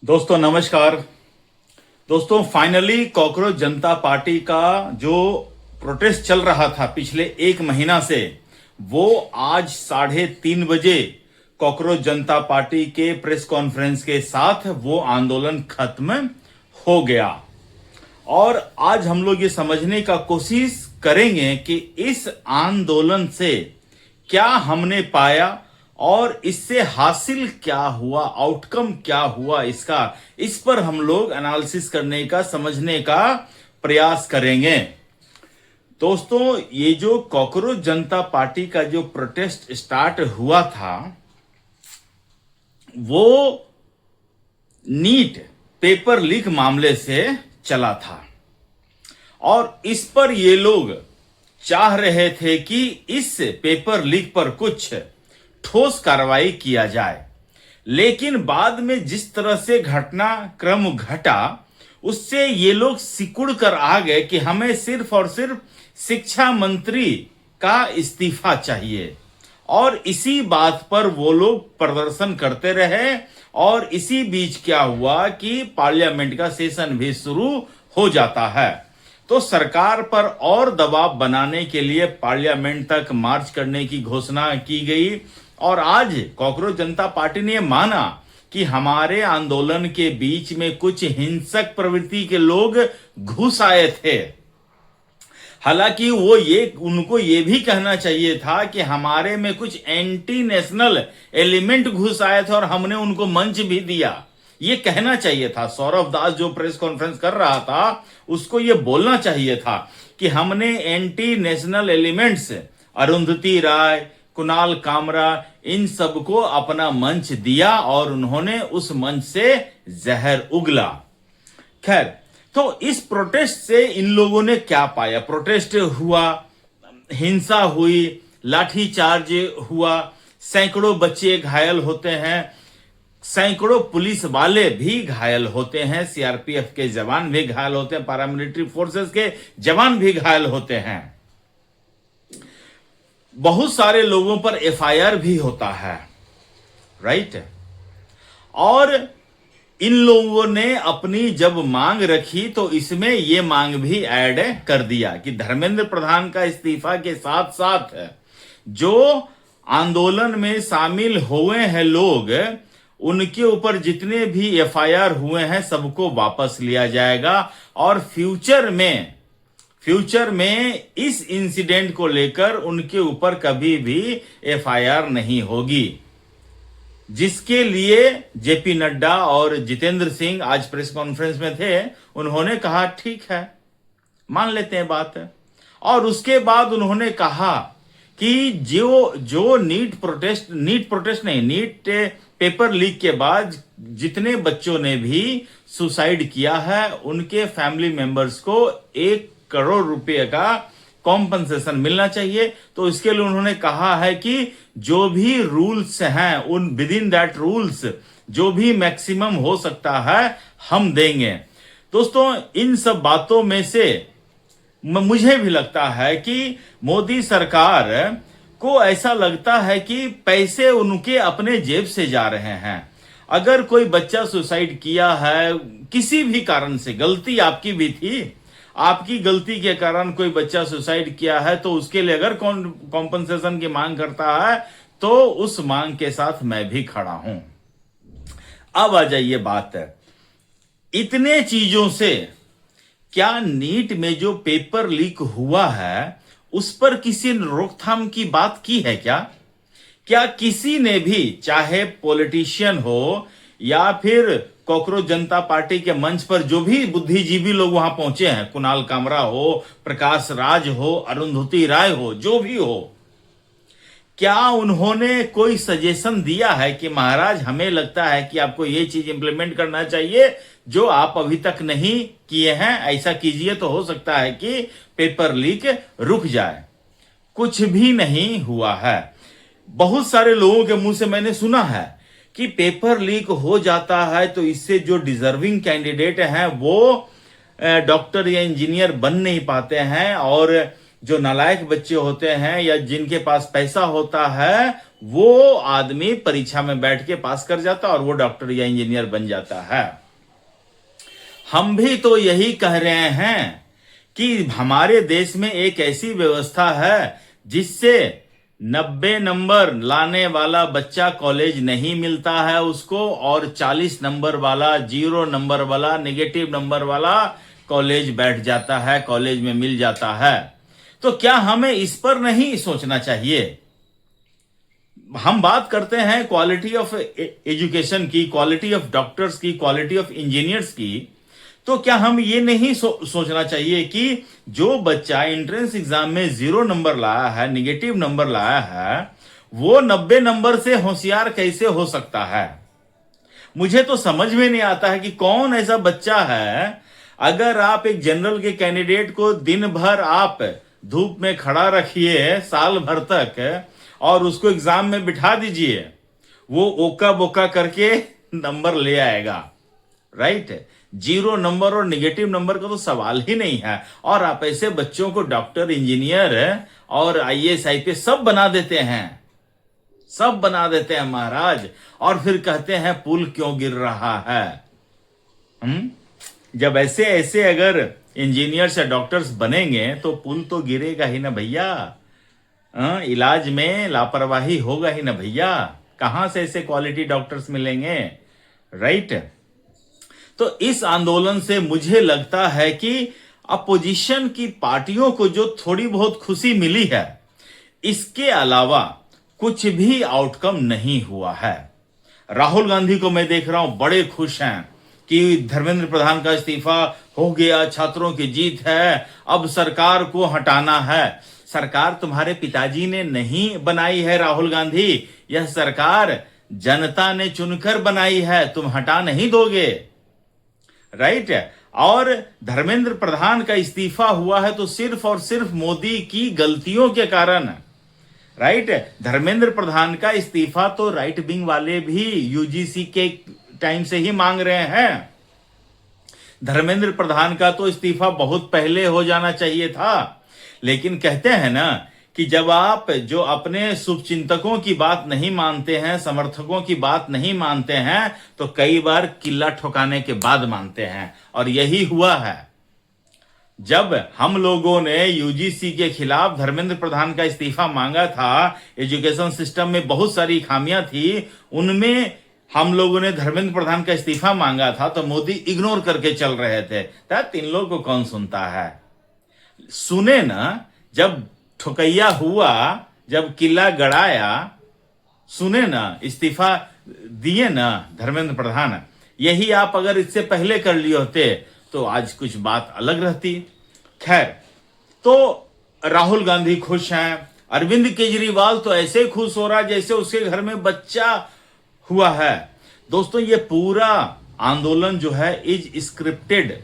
दोस्तों नमस्कार। दोस्तों फाइनली कॉकरोच जनता पार्टी का जो प्रोटेस्ट चल रहा था पिछले एक महीना से, वो आज 3:30 बजे कॉकरोच जनता पार्टी के प्रेस कॉन्फ्रेंस के साथ वो आंदोलन खत्म हो गया। और आज हम लोग ये समझने का कोशिश करेंगे कि इस आंदोलन से क्या हमने पाया और इससे हासिल क्या हुआ, आउटकम क्या हुआ इसका, इस पर हम लोग एनालिसिस करने का, समझने का प्रयास करेंगे। दोस्तों ये जो कॉकरोच जनता पार्टी का जो प्रोटेस्ट स्टार्ट हुआ था वो नीट पेपर लीक मामले से चला था और इस पर ये लोग चाह रहे थे कि इस पेपर लीक पर कुछ ठोस कार्रवाई किया जाए। लेकिन बाद में जिस तरह से घटनाक्रम घटा उससे ये लोग सिकुड़ कर आ गए कि हमें सिर्फ और सिर्फ शिक्षा मंत्री का इस्तीफा चाहिए। और इसी बात पर वो लोग प्रदर्शन करते रहे और इसी बीच क्या हुआ कि पार्लियामेंट का सेशन भी शुरू हो जाता है। तो सरकार पर और दबाव बनाने के लिए पार्लियामेंट तक मार्च करने की घोषणा की गई। और आज कॉकरोच जनता पार्टी ने माना कि हमारे आंदोलन के बीच में कुछ हिंसक प्रवृत्ति के लोग घुस आए थे। हालांकि उनको ये भी कहना चाहिए था कि हमारे में कुछ एंटी नेशनल एलिमेंट घुस आए थे और हमने उनको मंच भी दिया। ये कहना चाहिए था। सौरभ दास जो प्रेस कॉन्फ्रेंस कर रहा था उसको ये बोलना चाहिए था कि हमने एंटी नेशनल एलिमेंट्स अरुंधति राय, कुणाल कामरा, इन सबको अपना मंच दिया और उन्होंने उस मंच से जहर उगला। खैर, तो इस प्रोटेस्ट से इन लोगों ने क्या पाया? प्रोटेस्ट हुआ, हिंसा हुई, लाठीचार्ज हुआ, सैकड़ों बच्चे घायल होते हैं, सैकड़ों पुलिस वाले भी घायल होते हैं, सीआरपीएफ के जवान भी घायल होते हैं, पैरामिलिट्री फोर्सेस के जवान भी घायल होते हैं, बहुत सारे लोगों पर एफआईआर भी होता है, राइट। और इन लोगों ने अपनी जब मांग रखी तो इसमें यह मांग भी ऐड कर दिया कि धर्मेंद्र प्रधान का इस्तीफा के साथ साथ जो आंदोलन में शामिल हुए हैं लोग, उनके ऊपर जितने भी एफआईआर हुए हैं सबको वापस लिया जाएगा और फ्यूचर में इस इंसिडेंट को लेकर उनके ऊपर कभी भी एफआईआर नहीं होगी। जिसके लिए जेपी नड्डा और जितेंद्र सिंह आज प्रेस कॉन्फ्रेंस में थे, उन्होंने कहा ठीक है, मान लेते हैं बात। और उसके बाद उन्होंने कहा कि जो नीट पेपर लीक के बाद जितने बच्चों ने भी सुसाइड किया है उनके फैमिली मेंबर्स को 1 करोड़ रुपए का कॉम्पनसेशन मिलना चाहिए। तो इसके लिए उन्होंने कहा है कि जो भी रूल्स हैं उन विद इन दैट रूल्स जो भी मैक्सिमम हो सकता है हम देंगे। दोस्तों इन सब बातों में से मुझे भी लगता है कि मोदी सरकार को ऐसा लगता है कि पैसे उनके अपने जेब से जा रहे हैं। अगर कोई बच्चा सुसाइड किया है किसी भी कारण से, गलती आपकी भी थी, आपकी गलती के कारण कोई बच्चा सुसाइड किया है तो उसके लिए अगर कॉम्पनसेशन की मांग करता है तो उस मांग के साथ मैं भी खड़ा हूं। अब आ जाइए बात, इतने चीजों से क्या नीट में जो पेपर लीक हुआ है उस पर किसी ने रोकथाम की बात की है क्या किसी ने भी, चाहे पॉलिटिशियन हो या फिर कॉकरोच जनता पार्टी के मंच पर जो भी बुद्धिजीवी लोग वहां पहुंचे हैं, कुणाल कामरा हो, प्रकाश राज हो, अरुंधति राय हो, जो भी हो, क्या उन्होंने कोई सजेशन दिया है कि महाराज हमें लगता है कि आपको ये चीज इंप्लीमेंट करना चाहिए जो आप अभी तक नहीं किए हैं, ऐसा कीजिए तो हो सकता है कि पेपर लीक रुक जाए? कुछ भी नहीं हुआ है। बहुत सारे लोगों के मुंह से मैंने सुना है कि पेपर लीक हो जाता है तो इससे जो डिजर्विंग कैंडिडेट हैं वो डॉक्टर या इंजीनियर बन नहीं पाते हैं और जो नालायक बच्चे होते हैं या जिनके पास पैसा होता है वो आदमी परीक्षा में बैठ के पास कर जाता और वो डॉक्टर या इंजीनियर बन जाता है। हम भी तो यही कह रहे हैं कि हमारे देश में एक ऐसी व्यवस्था है जिससे 90 नंबर लाने वाला बच्चा कॉलेज नहीं मिलता है उसको, और 40 नंबर वाला, 0 नंबर वाला, नेगेटिव नंबर वाला कॉलेज बैठ जाता है, कॉलेज में मिल जाता है। तो क्या हमें इस पर नहीं सोचना चाहिए? हम बात करते हैं क्वालिटी ऑफ एजुकेशन की, क्वालिटी ऑफ डॉक्टर्स की, क्वालिटी ऑफ इंजीनियर्स की। तो क्या हम ये नहीं सोचना चाहिए कि जो बच्चा एंट्रेंस एग्जाम में 0 नंबर लाया है, निगेटिव नंबर लाया है, वो 90 नंबर से होशियार कैसे हो सकता है? मुझे तो समझ में नहीं आता है कि कौन ऐसा बच्चा है, अगर आप एक जनरल के कैंडिडेट को दिन भर आप धूप में खड़ा रखिए साल भर तक और उसको एग्जाम में बिठा दीजिए, वो ओका बोका करके नंबर ले आएगा, राइट? 0 नंबर और नेगेटिव नंबर का तो सवाल ही नहीं है। और आप ऐसे बच्चों को डॉक्टर, इंजीनियर और आईएएस, आईपीएस सब बना देते हैं, सब बना देते हैं महाराज, और फिर कहते हैं पुल क्यों गिर रहा है। जब ऐसे ऐसे अगर इंजीनियर्स या डॉक्टर्स बनेंगे तो पुल तो गिरेगा ही ना भैया। इलाज में लापरवाही होगा ही ना भैया। कहां से ऐसे क्वालिटी डॉक्टर्स मिलेंगे, राइट? तो इस आंदोलन से मुझे लगता है कि अपोजिशन की पार्टियों को जो थोड़ी बहुत खुशी मिली है, इसके अलावा कुछ भी आउटकम नहीं हुआ है। राहुल गांधी को मैं देख रहा हूं, बड़े खुश हैं कि धर्मेंद्र प्रधान का इस्तीफा हो गया, छात्रों की जीत है, अब सरकार को हटाना है। सरकार तुम्हारे पिताजी ने नहीं बनाई है राहुल गांधी, यह सरकार जनता ने चुनकर बनाई है, तुम हटा नहीं दोगे, राइट? और धर्मेंद्र प्रधान का इस्तीफा हुआ है तो सिर्फ और सिर्फ मोदी की गलतियों के कारण, राइट? धर्मेंद्र प्रधान का इस्तीफा तो राइट विंग वाले भी यूजीसी के टाइम से ही मांग रहे हैं। धर्मेंद्र प्रधान का तो इस्तीफा बहुत पहले हो जाना चाहिए था। लेकिन कहते हैं ना कि जब आप जो अपने शुभचिंतकों की बात नहीं मानते हैं, समर्थकों की बात नहीं मानते हैं, तो कई बार किल्ला ठोकाने के बाद मानते हैं। और यही हुआ है। जब हम लोगों ने यूजीसी के खिलाफ धर्मेंद्र प्रधान का इस्तीफा मांगा था, एजुकेशन सिस्टम में बहुत सारी खामियां थी, उनमें हम लोगों ने धर्मेंद्र प्रधान का इस्तीफा मांगा था, तो मोदी इग्नोर करके चल रहे थे। इन लोगों को कौन सुनता है? सुने ना, जब ठुकैया हुआ, जब किला गड़ाया, सुने ना, इस्तीफा दिए ना धर्मेंद्र प्रधान। यही आप अगर इससे पहले कर लिए होते तो आज कुछ बात अलग रहती। खैर, तो राहुल गांधी खुश हैं। अरविंद केजरीवाल तो ऐसे खुश हो रहा जैसे उसके घर में बच्चा हुआ है। दोस्तों, ये पूरा आंदोलन जो है is scripted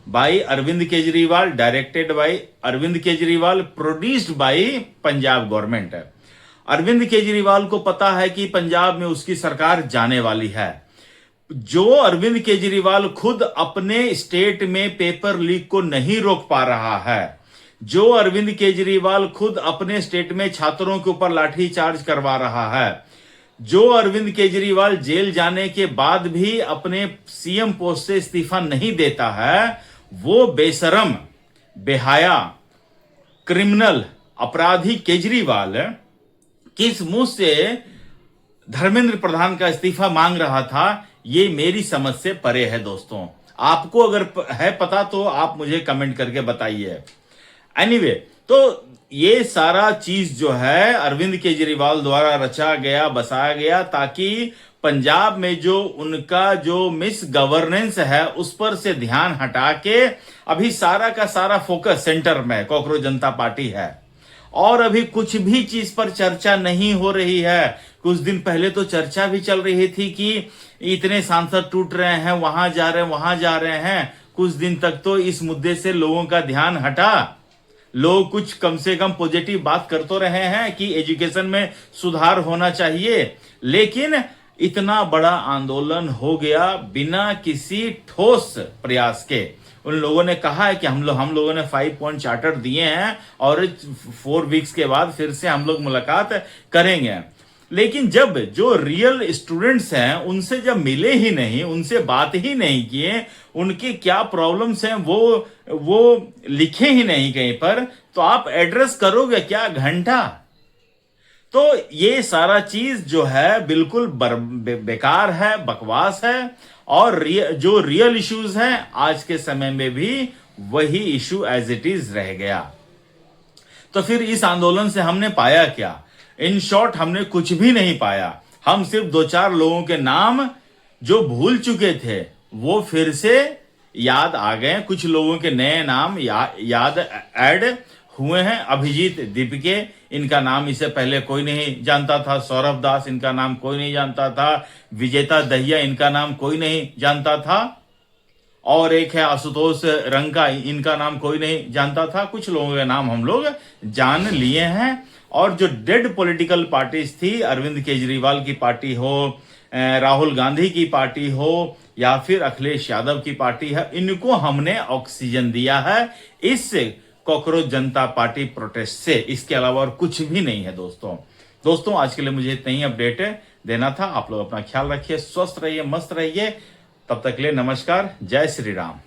by Arvind Kejriwal, directed by Arvind Kejriwal, produced by Punjab government. Arvind Kejriwal को पता है कि पंजाब में उसकी सरकार जाने वाली है। जो अरविंद केजरीवाल खुद अपने स्टेट में पेपर लीक को नहीं रोक पा रहा है, जो अरविंद केजरीवाल खुद अपने स्टेट में छात्रों के ऊपर लाठीचार्ज करवा रहा है, जो अरविंद केजरीवाल जेल जाने के बाद भी अपने सीएम पोस्ट से इस्तीफा नहीं देता है, वो बेशरम, बेहाया, क्रिमिनल, अपराधी केजरीवाल किस मुंह से धर्मेंद्र प्रधान का इस्तीफा मांग रहा था, ये मेरी समझ से परे है। दोस्तों, आपको अगर है पता तो आप मुझे कमेंट करके बताइए। एनीवे, तो ये सारा चीज जो है अरविंद केजरीवाल द्वारा रचा गया, बसाया गया, ताकि पंजाब में जो उनका जो मिस गवर्नेंस है उस पर से ध्यान हटा के अभी सारा का सारा फोकस सेंटर में कॉकरोच जनता पार्टी है। और अभी कुछ भी चीज पर चर्चा नहीं हो रही है। कुछ दिन पहले तो चर्चा भी चल रही थी कि इतने सांसद टूट रहे हैं, वहां जा रहे हैं, वहां जा रहे हैं। कुछ दिन तक तो इस मुद्दे से लोगों का ध्यान हटा। लोग कुछ कम से कम पॉजिटिव बात कर तो रहे हैं कि एजुकेशन में सुधार होना चाहिए, लेकिन इतना बड़ा आंदोलन हो गया बिना किसी ठोस प्रयास के। उन लोगों ने कहा है कि हम लोगों ने 5 पॉइंट चार्टर दिए हैं और 4 वीक्स के बाद फिर से हम लोग मुलाकात करेंगे। लेकिन जब जो रियल स्टूडेंट्स हैं उनसे जब मिले ही नहीं, उनसे बात ही नहीं किए, उनके क्या प्रॉब्लम्स हैं वो लिखे ही नहीं कहीं पर, तो आप एड्रेस करोगे क्या घंटा? तो ये सारा चीज जो है बिल्कुल बेकार है, बकवास है। और जो रियल इश्यूज हैं आज के समय में भी वही इशू एज इट इज रह गया। तो फिर इस आंदोलन से हमने पाया क्या? इन शॉर्ट हमने कुछ भी नहीं पाया। हम सिर्फ 2-4 लोगों के नाम जो भूल चुके थे वो फिर से याद आ गए, कुछ लोगों के नए नाम याद ऐड हुए हैं। अभिजीत दीपिके, इनका नाम इससे पहले कोई नहीं जानता था। सौरभ दास, इनका नाम कोई नहीं जानता था। विजेता दहिया, इनका नाम कोई नहीं जानता था। और एक है आशुतोष रंका, इनका नाम कोई नहीं जानता था। कुछ लोगों के नाम हम लोग जान लिए हैं। और जो डेड पॉलिटिकल पार्टीज थी, अरविंद केजरीवाल की पार्टी हो, राहुल गांधी की पार्टी हो, या फिर अखिलेश यादव की पार्टी है, इनको हमने ऑक्सीजन दिया है इस कॉकरोच जनता पार्टी प्रोटेस्ट से। इसके अलावा और कुछ भी नहीं है दोस्तों आज के लिए मुझे इतना ही अपडेट देना था। आप लोग अपना ख्याल रखिए, स्वस्थ रहिए, मस्त रहिए। तब तक के लिए नमस्कार, जय श्री राम।